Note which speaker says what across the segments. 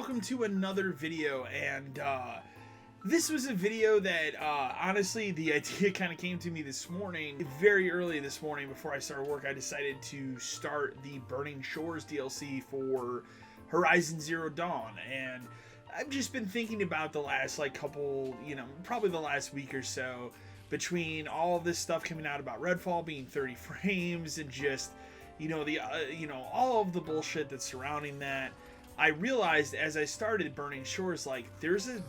Speaker 1: welcome to another video. And this was a video that honestly, the idea kind of came to me this morning. Very early this morning before I started work, I decided to start the Burning Shores DLC for Horizon Zero Dawn. And I've just been thinking about the last couple, probably the last week or so, between all of this stuff coming out about Redfall being 30 frames and just all of the bullshit that's surrounding that. I realized as I started Burning Shores, there's a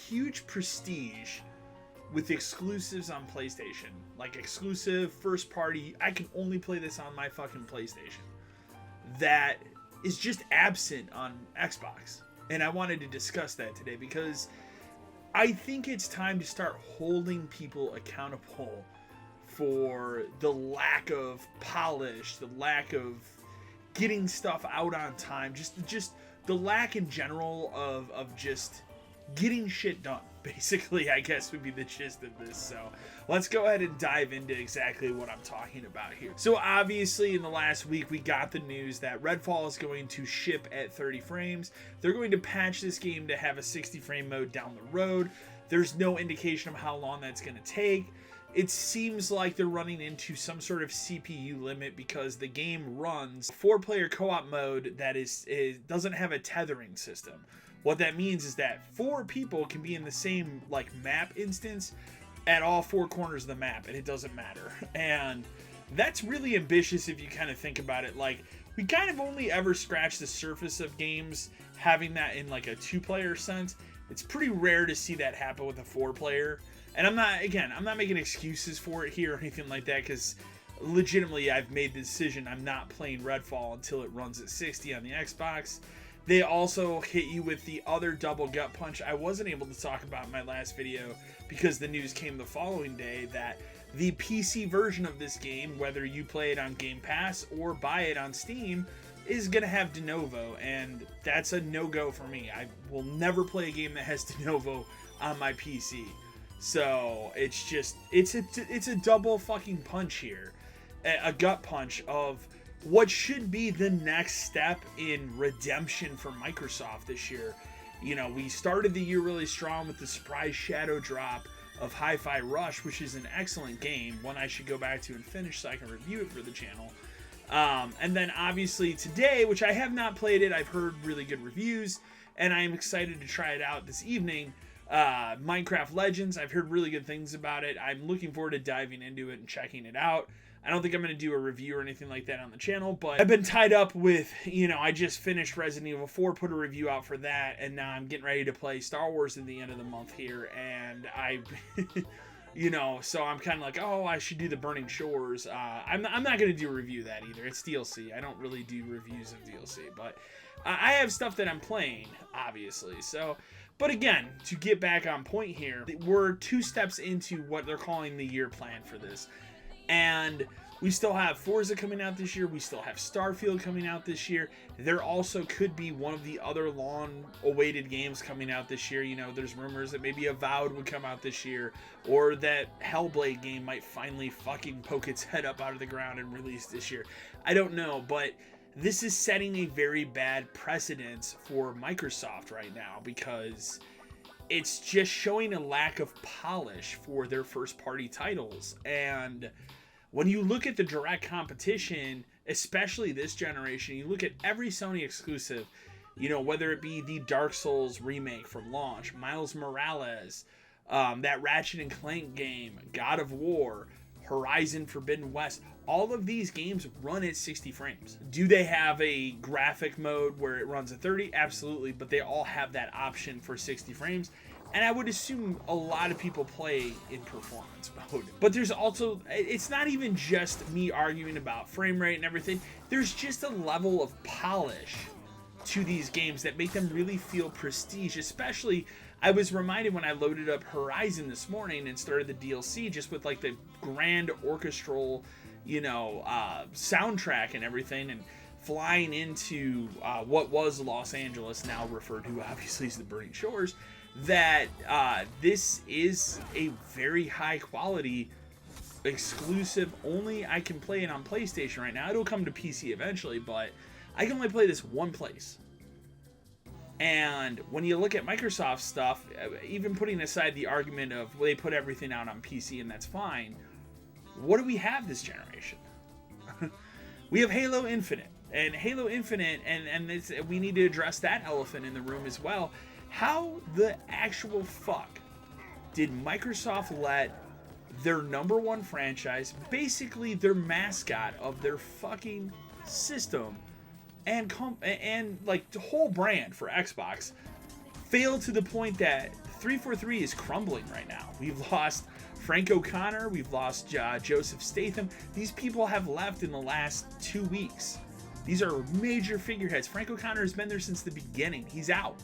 Speaker 1: huge prestige with exclusives on PlayStation. Exclusive, first party, I can only play this on my fucking PlayStation. That is just absent on Xbox. And I wanted to discuss that today because I think it's time to start holding people accountable for the lack of polish, the lack of getting stuff out on time, just the lack in general of just getting shit done, basically, I guess would be the gist of this. So let's go ahead and dive into exactly what I'm talking about here. So obviously in the last week we got the news that Redfall is going to ship at 30 frames. They're going to patch this game to have a 60 frame mode down the road. There's no indication of how long that's going to take. It seems like they're running into some sort of CPU limit because the game runs 4-player co-op mode that doesn't have a tethering system. What that means is that 4 people can be in the same map instance at all 4 corners of the map, and it doesn't matter. And that's really ambitious if you kind of think about it. We kind of only ever scratched the surface of games having that in a 2-player sense. It's pretty rare to see that happen with a 4-player. And I'm not making excuses for it here or anything like that, because legitimately I've made the decision I'm not playing Redfall until it runs at 60 on the Xbox. They also hit you with the other double gut punch I wasn't able to talk about in my last video because the news came the following day that the PC version of this game, whether you play it on Game Pass or buy it on Steam, is going to have de novo, and that's a no-go for me. I will never play a game that has de novo on my PC. So it's a double fucking punch here, a gut punch of what should be the next step in redemption for Microsoft this year. We started the year really strong with the surprise shadow drop of Hi-Fi Rush, which is an excellent game, one I should go back to and finish so I can review it for the channel. And then obviously today, which I have not played it, I've heard really good reviews, and I am excited to try it out this evening. Minecraft Legends, I've heard really good things about it. I'm looking forward to diving into it and checking it out. I don't think I'm going to do a review or anything like that on the channel, but I've been tied up with, I just finished Resident Evil 4, put a review out for that, and now I'm getting ready to play Star Wars in the end of the month here, and so I'm kind of oh, I should do the Burning Shores. I'm not going to do a review of that either. It's DLC. I don't really do reviews of DLC, but I have stuff that I'm playing, obviously. So, but again, to get back on point here, we're 2 steps into what they're calling the year plan for this. And we still have Forza coming out this year. We still have Starfield coming out this year. There also could be one of the other long-awaited games coming out this year. There's rumors that maybe Avowed would come out this year, or that Hellblade game might finally fucking poke its head up out of the ground and release this year. I don't know, but this is setting a very bad precedence for Microsoft right now because it's just showing a lack of polish for their first-party titles. And when you look at the direct competition, especially this generation, you look at every Sony exclusive, whether it be the Dark Souls remake from launch, Miles Morales, that Ratchet and Clank game, God of War, Horizon Forbidden West, all of these games run at 60 frames. Do they have a graphic mode where it runs at 30? Absolutely, but they all have that option for 60 frames. And I would assume a lot of people play in performance mode. But there's also, it's not even just me arguing about frame rate and everything. There's just a level of polish to these games that make them really feel prestige. Especially, I was reminded when I loaded up Horizon this morning and started the DLC just with the grand orchestral, soundtrack and everything, and flying into what was Los Angeles, now referred to obviously as the Burning Shores, that this is a very high quality exclusive. Only I can play it on PlayStation right now. It'll come to PC eventually, but I can only play this one place. And when you look at Microsoft stuff, even putting aside the argument of, well, they put everything out on PC and that's fine, what do we have this generation? We have Halo Infinite. And Halo Infinite, and we need to address that elephant in the room as well. How the actual fuck did Microsoft let their number one franchise, basically their mascot of their fucking system, and like the whole brand for Xbox, fail to the point that 343 is crumbling right now? We've lost Frank O'Connor, we've lost Joseph Statham. These people have left in the last 2 weeks. These are major figureheads. Frank O'Connor has been there since the beginning. He's out.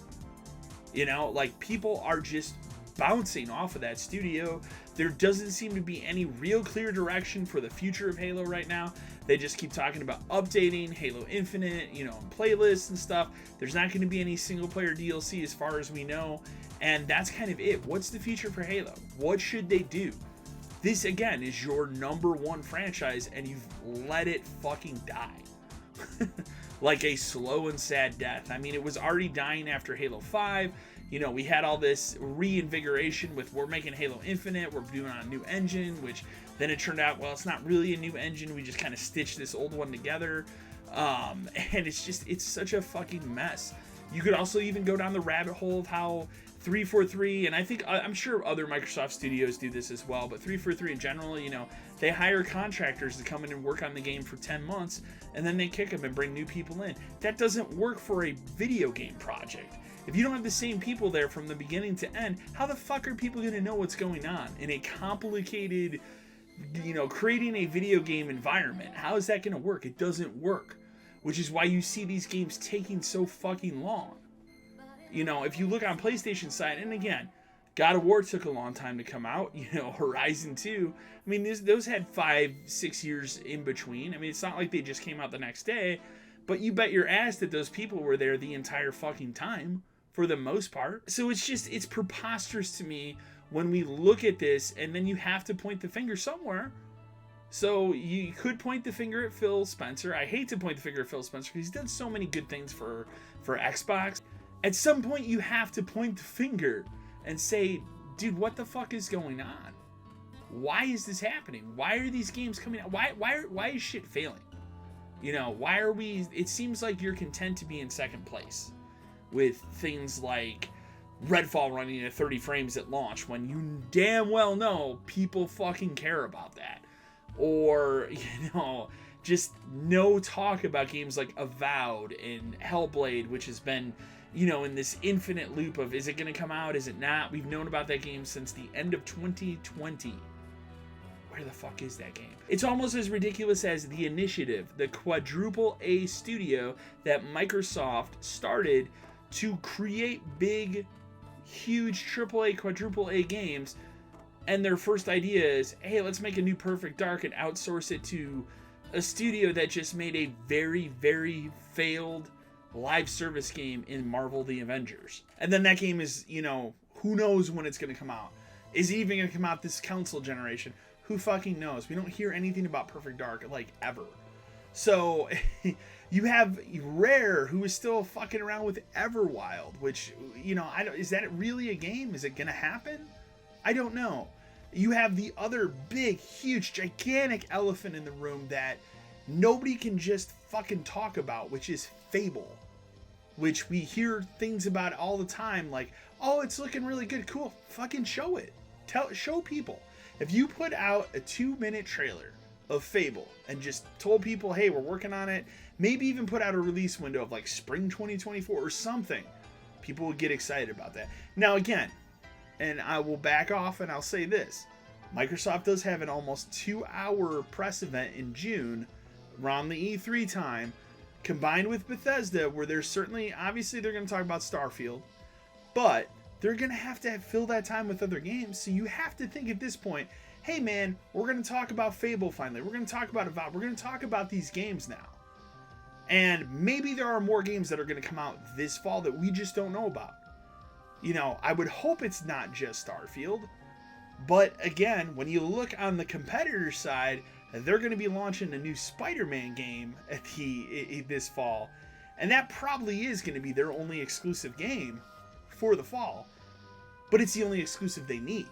Speaker 1: You know, like, people are just bouncing off of that studio. There doesn't seem to be any real clear direction for the future of Halo right now. They just keep talking about updating Halo Infinite, you know, and playlists and stuff. There's not going to be any single player DLC as far as we know. And that's kind of it. What's the future for Halo? What should they do? This, again, is your number one franchise, and you've let it fucking die. Like a slow and sad death. I mean, it was already dying after Halo 5. You know, we had all this reinvigoration with, we're making Halo Infinite, we're doing on a new engine, which then it turned out, well, it's not really a new engine, we just kind of stitched this old one together. And it's such a fucking mess. You could also even go down the rabbit hole of how 343, and I'm sure other Microsoft studios do this as well, but 343 in general, you know, they hire contractors to come in and work on the game for 10 months, and then they kick them and bring new people in. That doesn't work for a video game project. If you don't have the same people there from the beginning to end, how the fuck are people going to know what's going on in a complicated, you know, creating a video game environment? How is that going to work? It doesn't work, which is why you see these games taking so fucking long. You know, if you look on PlayStation side, and again, God of War took a long time to come out. You know, Horizon 2, I mean, those had 5-6 years in between. I mean, it's not like they just came out the next day, but you bet your ass that those people were there the entire fucking time, for the most part. So it's preposterous to me when we look at this, and then you have to point the finger somewhere. So you could point the finger at Phil Spencer. I hate to point the finger at Phil Spencer because he's done so many good things for Xbox. At some point, you have to point the finger and say, dude, what the fuck is going on? Why is this happening? Why are these games coming out? Why is shit failing? You know, why are we... It seems like you're content to be in second place with things like Redfall running at 30 frames at launch when you damn well know people fucking care about that. Or, you know, just no talk about games like Avowed and Hellblade, which has been, you know, in this infinite loop of, is it going to come out, is it not? We've known about that game since the end of 2020. Where the fuck is that game? It's almost as ridiculous as The Initiative, the quadruple A studio that Microsoft started to create big, huge AAA, quadruple A games. And their first idea is, hey, let's make a new Perfect Dark and outsource it to a studio that just made a very, very failed live service game in Marvel The Avengers. And then that game is, you know, who knows when it's going to come out? Is it even going to come out this console generation? Who fucking knows? We don't hear anything about Perfect Dark, like, ever. So, you have Rare, who is still fucking around with Everwild, which, you know, is that really a game? Is it going to happen? I don't know. You have the other big, huge, gigantic elephant in the room that nobody can just fucking talk about, which is Fable. Which we hear things about all the time, like, oh, it's looking really good, cool. Fucking show it. Show people. If you put out a 2-minute trailer of Fable and just told people, hey, we're working on it, maybe even put out a release window of like spring 2024 or something, people would get excited about that. Now again, and I will back off and I'll say this, Microsoft does have an almost 2-hour press event in June around the E3 time, combined with Bethesda, where there's certainly, obviously they're going to talk about Starfield, but they're going to have fill that time with other games. So you have to think at this point, hey man, we're going to talk about Fable finally. We're going to talk about Avowed. We're going to talk about these games now. And maybe there are more games that are going to come out this fall that we just don't know about. You know, I would hope it's not just Starfield. But again, when you look on the competitor side, they're going to be launching a new Spider-Man game at this fall. And that probably is going to be their only exclusive game for the fall. But it's the only exclusive they need.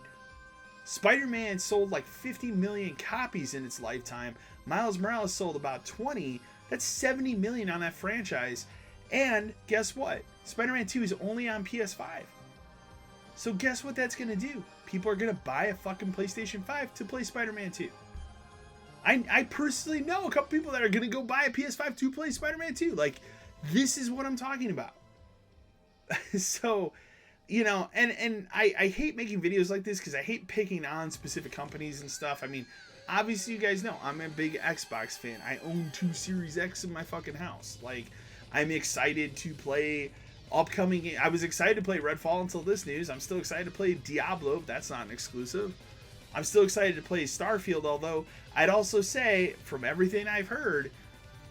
Speaker 1: Spider-Man sold like 50 million copies in its lifetime. Miles Morales sold about 20. That's 70 million on that franchise. And guess what? Spider-Man 2 is only on PS5. So guess what that's going to do? People are going to buy a fucking PlayStation 5 to play Spider-Man 2. I personally know a couple people that are going to go buy a PS5 to play Spider-Man 2. Like, this is what I'm talking about. So, you know, and I hate making videos like this because I hate picking on specific companies and stuff. I mean, obviously you guys know I'm a big Xbox fan. I own 2 Series X in my fucking house. Like, I'm excited to play upcoming. I was excited to play Redfall until this news. I'm still excited to play Diablo. That's not an exclusive. I'm still excited to play Starfield, although I'd also say, from everything I've heard,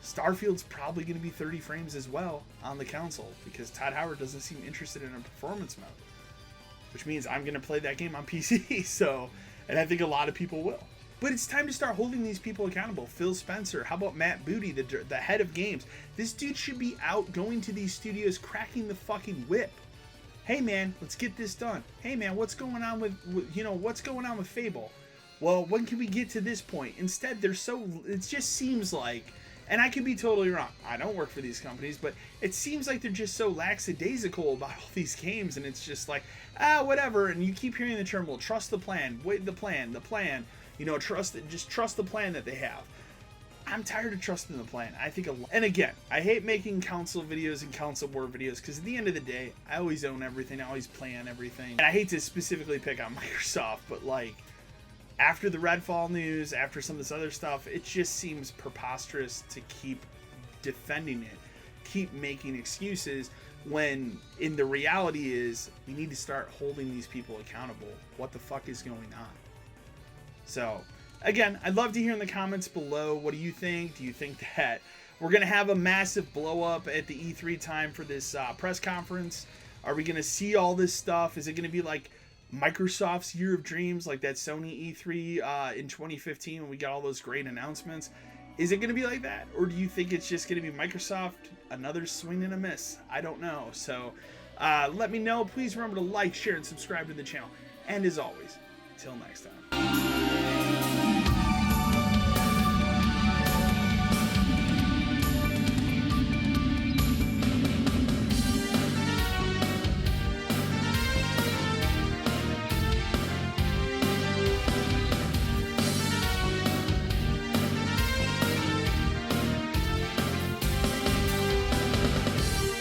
Speaker 1: Starfield's probably going to be 30 frames as well on the console because Todd Howard doesn't seem interested in a performance mode, which means I'm going to play that game on PC. So, and I think a lot of people will. But it's time to start holding these people accountable. Phil Spencer, how about Matt Booty, the head of games? This dude should be out going to these studios, cracking the fucking whip. Hey man, let's get this done. Hey man, what's going on with what's going on with Fable? Well, when can we get to this point? Instead, it just seems like, and I could be totally wrong. I don't work for these companies, but it seems like they're just so lackadaisical about all these games, and it's just like, whatever. And you keep hearing the term, well, trust the plan, wait, the plan. Just trust the plan that they have. I'm tired of trusting the plan. I think, and again, I hate making console videos and console war videos because at the end of the day, I always own everything. I always plan everything. And I hate to specifically pick on Microsoft, but like, after the Redfall news, after some of this other stuff, it just seems preposterous to keep defending it, keep making excuses, when in the reality is we need to start holding these people accountable. What the fuck is going on? So, again, I'd love to hear in the comments below, what do you think? Do you think that we're going to have a massive blow up at the E3 time for this press conference? Are we going to see all this stuff? Is it going to be like Microsoft's Year of Dreams, like that Sony E3 in 2015 when we got all those great announcements? Is it going to be like that? Or do you think it's just going to be Microsoft, another swing and a miss? I don't know. So let me know. Please remember to like, share, and subscribe to the channel. And as always, till next time.